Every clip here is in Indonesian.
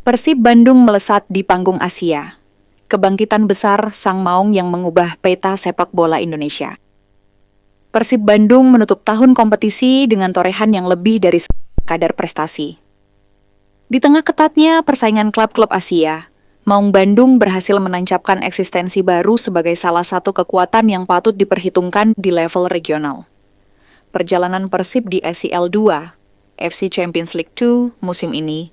Persib Bandung melesat di panggung Asia. Kebangkitan besar Sang Maung yang mengubah peta sepak bola Indonesia. Persib Bandung menutup tahun kompetisi dengan torehan yang lebih dari kadar prestasi. Di tengah ketatnya persaingan klub-klub Asia, Maung Bandung berhasil menancapkan eksistensi baru sebagai salah satu kekuatan yang patut diperhitungkan di level regional. Perjalanan Persib di SCL 2, FC Champions League 2 musim ini,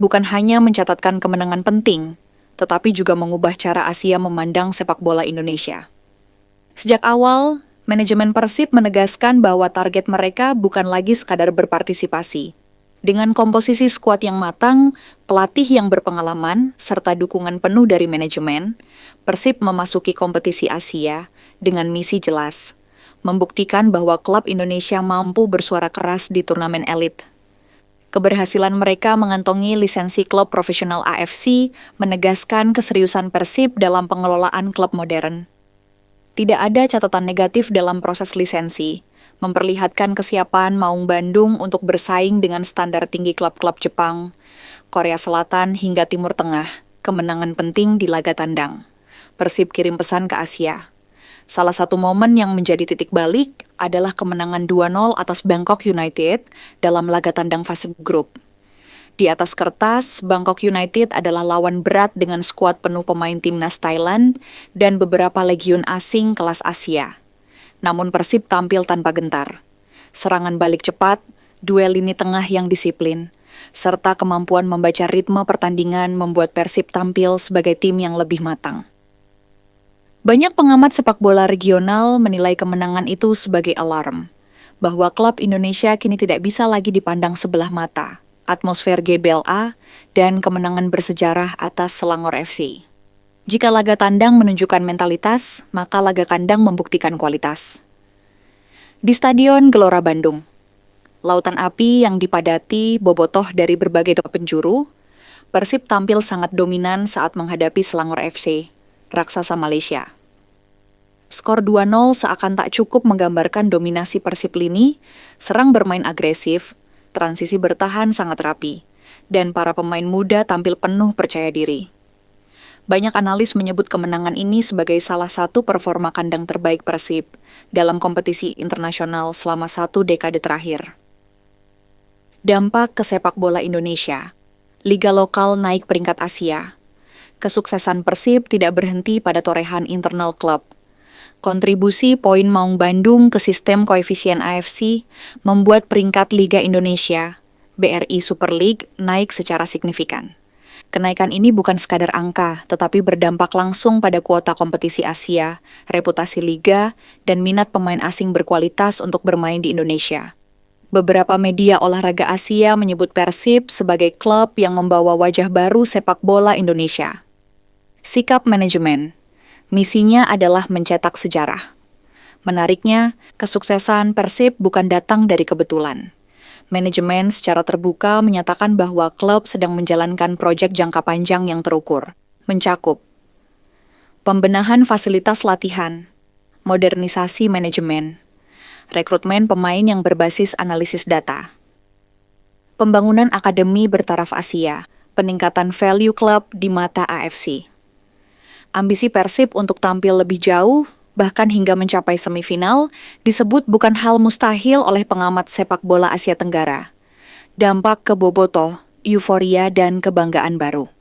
bukan hanya mencatatkan kemenangan penting, tetapi juga mengubah cara Asia memandang sepak bola Indonesia. Sejak awal, manajemen Persib menegaskan bahwa target mereka bukan lagi sekadar berpartisipasi. Dengan komposisi skuad yang matang, pelatih yang berpengalaman, serta dukungan penuh dari manajemen, Persib memasuki kompetisi Asia dengan misi jelas, membuktikan bahwa klub Indonesia mampu bersuara keras di turnamen elit. Keberhasilan mereka mengantongi lisensi klub profesional AFC menegaskan keseriusan Persib dalam pengelolaan klub modern. Tidak ada catatan negatif dalam proses lisensi, memperlihatkan kesiapan Maung Bandung untuk bersaing dengan standar tinggi klub-klub Jepang, Korea Selatan hingga Timur Tengah, kemenangan penting di laga tandang. Persib kirim pesan ke Asia. Salah satu momen yang menjadi titik balik adalah kemenangan 2-0 atas Bangkok United dalam laga tandang fase grup. Di atas kertas, Bangkok United adalah lawan berat dengan skuad penuh pemain timnas Thailand dan beberapa legiun asing kelas Asia. Namun Persib tampil tanpa gentar. Serangan balik cepat, duel lini tengah yang disiplin, serta kemampuan membaca ritme pertandingan membuat Persib tampil sebagai tim yang lebih matang. Banyak pengamat sepak bola regional menilai kemenangan itu sebagai alarm, bahwa klub Indonesia kini tidak bisa lagi dipandang sebelah mata, atmosfer GBLA, dan kemenangan bersejarah atas Selangor FC. Jika laga tandang menunjukkan mentalitas, maka laga kandang membuktikan kualitas. Di Stadion Gelora Bandung, lautan api yang dipadati bobotoh dari berbagai penjuru, Persib tampil sangat dominan saat menghadapi Selangor FC, raksasa Malaysia. Skor 2-0 seakan tak cukup menggambarkan dominasi Persib lini, serang bermain agresif, transisi bertahan sangat rapi, dan para pemain muda tampil penuh percaya diri. Banyak analis menyebut kemenangan ini sebagai salah satu performa kandang terbaik Persib dalam kompetisi internasional selama 1 dekade terakhir. Dampak ke sepak bola Indonesia. Liga lokal naik peringkat Asia. Kesuksesan Persib tidak berhenti pada torehan internal klub. Kontribusi poin Maung Bandung ke sistem koefisien AFC membuat peringkat Liga Indonesia, BRI Super League, naik secara signifikan. Kenaikan ini bukan sekadar angka, tetapi berdampak langsung pada kuota kompetisi Asia, reputasi liga, dan minat pemain asing berkualitas untuk bermain di Indonesia. Beberapa media olahraga Asia menyebut Persib sebagai klub yang membawa wajah baru sepak bola Indonesia. Sikap manajemen. Misinya adalah mencetak sejarah. Menariknya, kesuksesan Persib bukan datang dari kebetulan. Manajemen secara terbuka menyatakan bahwa klub sedang menjalankan proyek jangka panjang yang terukur, mencakup pembenahan fasilitas latihan, modernisasi manajemen, rekrutmen pemain yang berbasis analisis data, pembangunan akademi bertaraf Asia, peningkatan value klub di mata AFC. Ambisi Persib untuk tampil lebih jauh, bahkan hingga mencapai semifinal, disebut bukan hal mustahil oleh pengamat sepak bola Asia Tenggara. Dampak ke bobotoh, euforia, dan kebanggaan baru.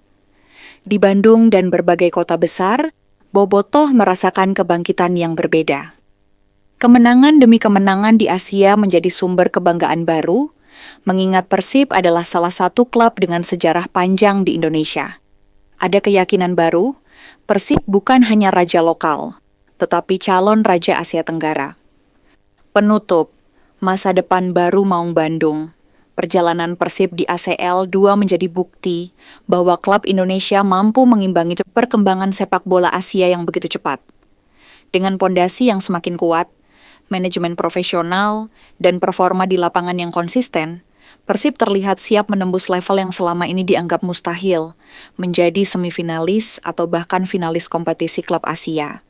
Di Bandung dan berbagai kota besar, bobotoh merasakan kebangkitan yang berbeda. Kemenangan demi kemenangan di Asia menjadi sumber kebanggaan baru, mengingat Persib adalah salah satu klub dengan sejarah panjang di Indonesia. Ada keyakinan baru, Persib bukan hanya raja lokal, tetapi calon raja Asia Tenggara. Penutup, masa depan baru Maung Bandung. Perjalanan Persib di ACL 2 menjadi bukti bahwa klub Indonesia mampu mengimbangi perkembangan sepak bola Asia yang begitu cepat. Dengan pondasi yang semakin kuat, manajemen profesional, dan performa di lapangan yang konsisten, Persib terlihat siap menembus level yang selama ini dianggap mustahil, menjadi semifinalis atau bahkan finalis kompetisi klub Asia.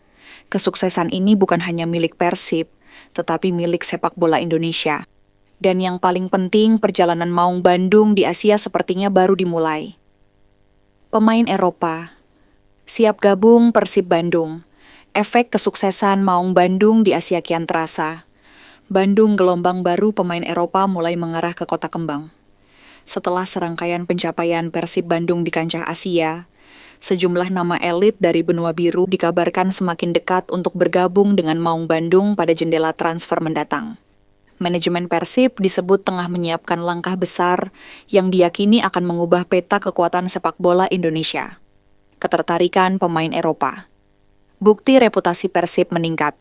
Kesuksesan ini bukan hanya milik Persib, tetapi milik sepak bola Indonesia. Dan yang paling penting, perjalanan Maung Bandung di Asia sepertinya baru dimulai. Pemain Eropa. Siap gabung Persib Bandung. Efek kesuksesan Maung Bandung di Asia kian terasa. Bandung gelombang baru pemain Eropa mulai mengarah ke kota kembang. Setelah serangkaian pencapaian Persib Bandung di kancah Asia, sejumlah nama elit dari benua biru dikabarkan semakin dekat untuk bergabung dengan Maung Bandung pada jendela transfer mendatang. Manajemen Persib disebut tengah menyiapkan langkah besar yang diyakini akan mengubah peta kekuatan sepak bola Indonesia. Ketertarikan pemain Eropa. Bukti reputasi Persib meningkat.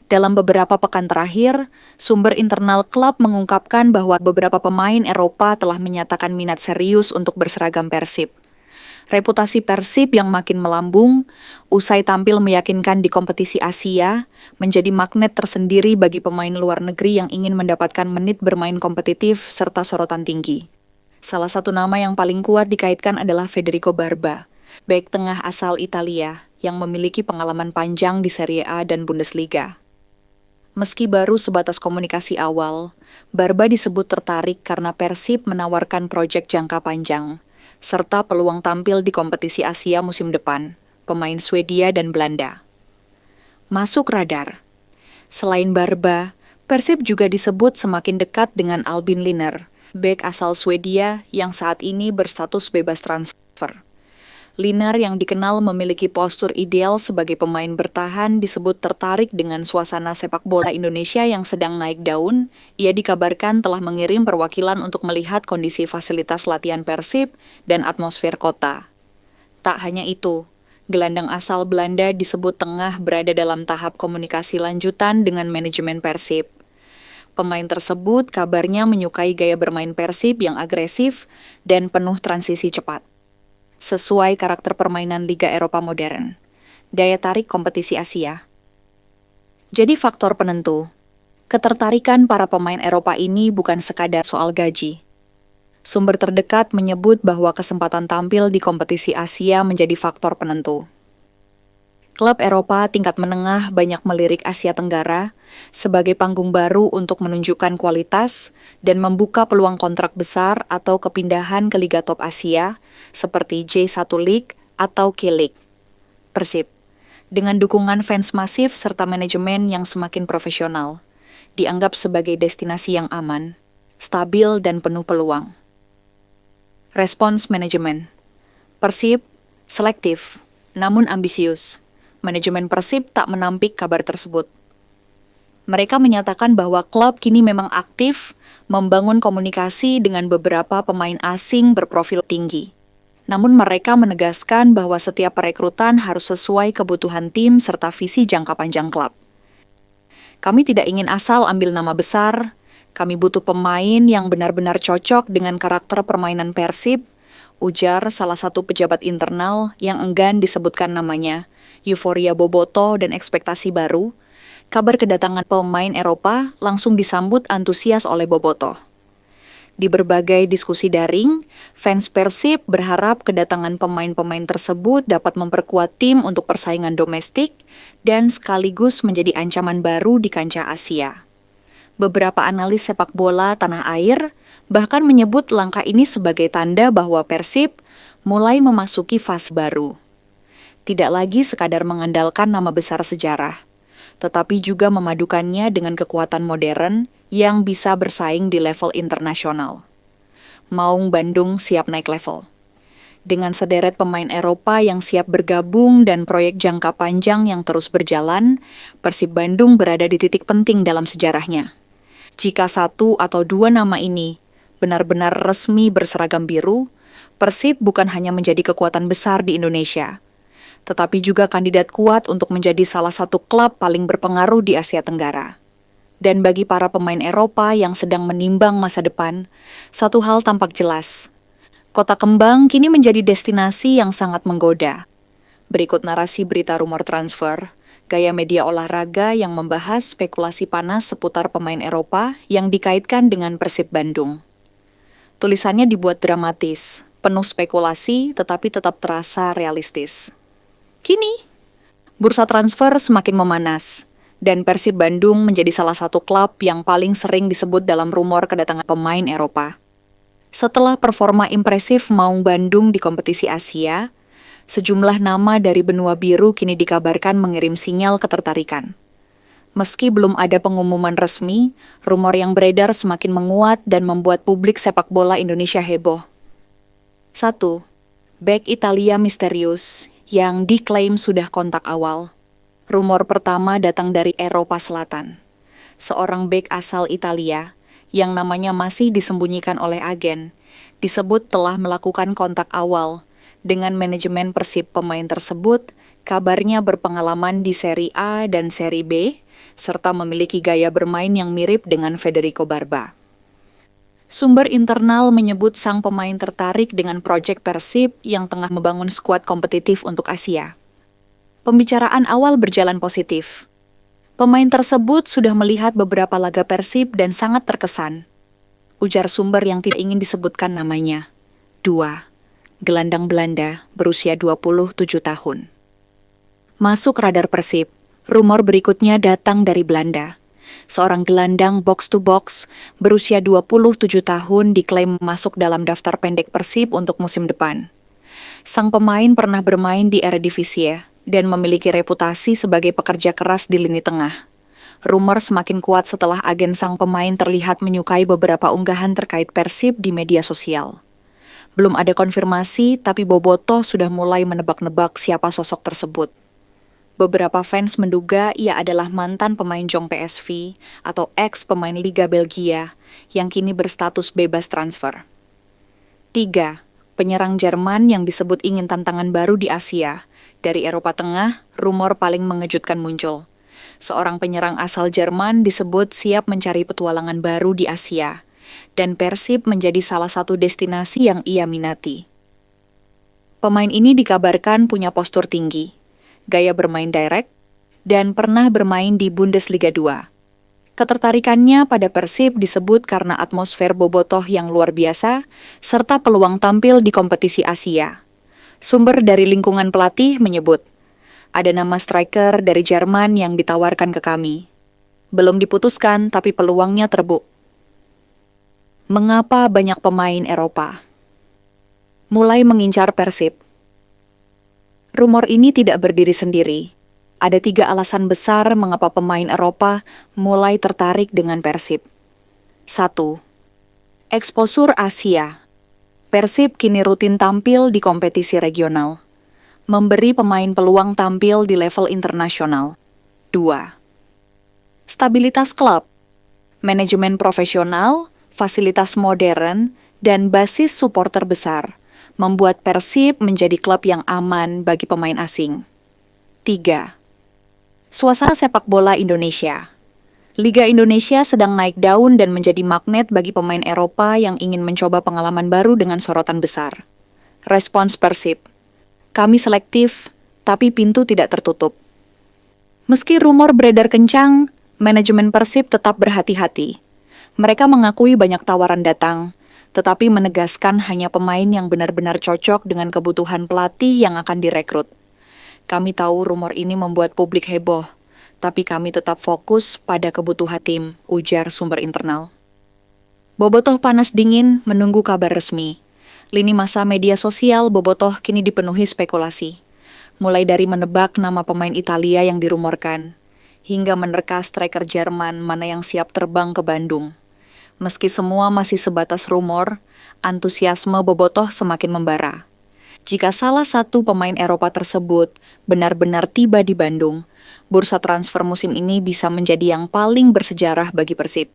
Dalam beberapa pekan terakhir, sumber internal klub mengungkapkan bahwa beberapa pemain Eropa telah menyatakan minat serius untuk berseragam Persib. Reputasi Persib yang makin melambung, usai tampil meyakinkan di kompetisi Asia, menjadi magnet tersendiri bagi pemain luar negeri yang ingin mendapatkan menit bermain kompetitif serta sorotan tinggi. Salah satu nama yang paling kuat dikaitkan adalah Federico Barba, bek tengah asal Italia yang memiliki pengalaman panjang di Serie A dan Bundesliga. Meski baru sebatas komunikasi awal, Barba disebut tertarik karena Persib menawarkan proyek jangka panjang, serta peluang tampil di kompetisi Asia musim depan, pemain Swedia dan Belanda. Masuk radar. Selain Barba, Persib juga disebut semakin dekat dengan Albin Liner, bek asal Swedia yang saat ini berstatus bebas transfer. Liner yang dikenal memiliki postur ideal sebagai pemain bertahan disebut tertarik dengan suasana sepak bola Indonesia yang sedang naik daun. Ia dikabarkan telah mengirim perwakilan untuk melihat kondisi fasilitas latihan Persib dan atmosfer kota. Tak hanya itu, gelandang asal Belanda disebut tengah berada dalam tahap komunikasi lanjutan dengan manajemen Persib. Pemain tersebut kabarnya menyukai gaya bermain Persib yang agresif dan penuh transisi cepat. Sesuai karakter permainan Liga Eropa modern, daya tarik kompetisi Asia. Jadi faktor penentu, ketertarikan para pemain Eropa ini bukan sekadar soal gaji. Sumber terdekat menyebut bahwa kesempatan tampil di kompetisi Asia menjadi faktor penentu. Klub Eropa tingkat menengah banyak melirik Asia Tenggara sebagai panggung baru untuk menunjukkan kualitas dan membuka peluang kontrak besar atau kepindahan ke Liga Top Asia seperti J1 League atau K-League. Persib, dengan dukungan fans masif serta manajemen yang semakin profesional, dianggap sebagai destinasi yang aman, stabil dan penuh peluang. Respons manajemen. Persib, selektif, namun ambisius. Manajemen Persib tak menampik kabar tersebut. Mereka menyatakan bahwa klub kini memang aktif membangun komunikasi dengan beberapa pemain asing berprofil tinggi. Namun mereka menegaskan bahwa setiap perekrutan harus sesuai kebutuhan tim serta visi jangka panjang klub. Kami tidak ingin asal ambil nama besar, kami butuh pemain yang benar-benar cocok dengan karakter permainan Persib, ujar salah satu pejabat internal yang enggan disebutkan namanya. Euforia Boboto dan ekspektasi baru, kabar kedatangan pemain Eropa langsung disambut antusias oleh Boboto. Di berbagai diskusi daring, fans Persib berharap kedatangan pemain-pemain tersebut dapat memperkuat tim untuk persaingan domestik dan sekaligus menjadi ancaman baru di kancah Asia. Beberapa analis sepak bola tanah air bahkan menyebut langkah ini sebagai tanda bahwa Persib mulai memasuki fase baru. Tidak lagi sekadar mengandalkan nama besar sejarah, tetapi juga memadukannya dengan kekuatan modern yang bisa bersaing di level internasional. Maung Bandung siap naik level. Dengan sederet pemain Eropa yang siap bergabung dan proyek jangka panjang yang terus berjalan, Persib Bandung berada di titik penting dalam sejarahnya. Jika satu atau dua nama ini benar-benar resmi berseragam biru, Persib bukan hanya menjadi kekuatan besar di Indonesia, tetapi juga kandidat kuat untuk menjadi salah satu klub paling berpengaruh di Asia Tenggara. Dan bagi para pemain Eropa yang sedang menimbang masa depan, satu hal tampak jelas. Kota Kembang kini menjadi destinasi yang sangat menggoda. Berikut narasi berita rumor transfer, gaya media olahraga yang membahas spekulasi panas seputar pemain Eropa yang dikaitkan dengan Persib Bandung. Tulisannya dibuat dramatis, penuh spekulasi tetapi tetap terasa realistis. Kini, bursa transfer semakin memanas, dan Persib Bandung menjadi salah satu klub yang paling sering disebut dalam rumor kedatangan pemain Eropa. Setelah performa impresif Maung Bandung di kompetisi Asia, sejumlah nama dari benua biru kini dikabarkan mengirim sinyal ketertarikan. Meski belum ada pengumuman resmi, rumor yang beredar semakin menguat dan membuat publik sepak bola Indonesia heboh. 1. Bek Italia misterius yang diklaim sudah kontak awal. Rumor pertama datang dari Eropa Selatan. Seorang bek asal Italia, yang namanya masih disembunyikan oleh agen, disebut telah melakukan kontak awal dengan manajemen Persib. Pemain tersebut kabarnya berpengalaman di Serie A dan Serie B, serta memiliki gaya bermain yang mirip dengan Federico Barba. Sumber internal menyebut sang pemain tertarik dengan proyek Persib yang tengah membangun skuad kompetitif untuk Asia. Pembicaraan awal berjalan positif. Pemain tersebut sudah melihat beberapa laga Persib dan sangat terkesan. Ujar sumber yang tidak ingin disebutkan namanya. 2. Gelandang Belanda berusia 27 tahun. Masuk radar Persib. Rumor berikutnya datang dari Belanda. Seorang gelandang box-to-box berusia 27 tahun diklaim masuk dalam daftar pendek Persib untuk musim depan. Sang pemain pernah bermain di Eredivisie dan memiliki reputasi sebagai pekerja keras di lini tengah. Rumor semakin kuat setelah agen sang pemain terlihat menyukai beberapa unggahan terkait Persib di media sosial. Belum ada konfirmasi, tapi Bobotoh sudah mulai menebak-nebak siapa sosok tersebut. Beberapa fans menduga ia adalah mantan pemain Jong PSV atau ex-pemain Liga Belgia yang kini berstatus bebas transfer. 3. Penyerang Jerman yang disebut ingin tantangan baru di Asia. Dari Eropa Tengah, rumor paling mengejutkan muncul. Seorang penyerang asal Jerman disebut siap mencari petualangan baru di Asia, dan Persib menjadi salah satu destinasi yang ia minati. Pemain ini dikabarkan punya postur tinggi, gaya bermain direct, dan pernah bermain di Bundesliga 2. Ketertarikannya pada Persib disebut karena atmosfer Bobotoh yang luar biasa, serta peluang tampil di kompetisi Asia. Sumber dari lingkungan pelatih menyebut, ada nama striker dari Jerman yang ditawarkan ke kami. Belum diputuskan, tapi peluangnya terbuk. Mengapa banyak pemain Eropa mulai mengincar Persib? Rumor ini tidak berdiri sendiri. Ada 3 alasan besar mengapa pemain Eropa mulai tertarik dengan Persib. 1. Eksposur Asia. Persib kini rutin tampil di kompetisi regional, memberi pemain peluang tampil di level internasional. 2. Stabilitas klub. Manajemen profesional, fasilitas modern, dan basis supporter besar membuat Persib menjadi klub yang aman bagi pemain asing. 3. Suasana sepak bola Indonesia. Liga Indonesia sedang naik daun dan menjadi magnet bagi pemain Eropa yang ingin mencoba pengalaman baru dengan sorotan besar. Respons Persib. Kami selektif, tapi pintu tidak tertutup. Meski rumor beredar kencang, manajemen Persib tetap berhati-hati. Mereka mengakui banyak tawaran datang, tetapi menegaskan hanya pemain yang benar-benar cocok dengan kebutuhan pelatih yang akan direkrut. Kami tahu rumor ini membuat publik heboh, tapi kami tetap fokus pada kebutuhan tim, ujar sumber internal. Bobotoh panas dingin menunggu kabar resmi. Lini masa media sosial Bobotoh kini dipenuhi spekulasi. Mulai dari menebak nama pemain Italia yang dirumorkan, hingga menerka striker Jerman mana yang siap terbang ke Bandung. Meski semua masih sebatas rumor, antusiasme Bobotoh semakin membara. Jika salah satu pemain Eropa tersebut benar-benar tiba di Bandung, bursa transfer musim ini bisa menjadi yang paling bersejarah bagi Persib.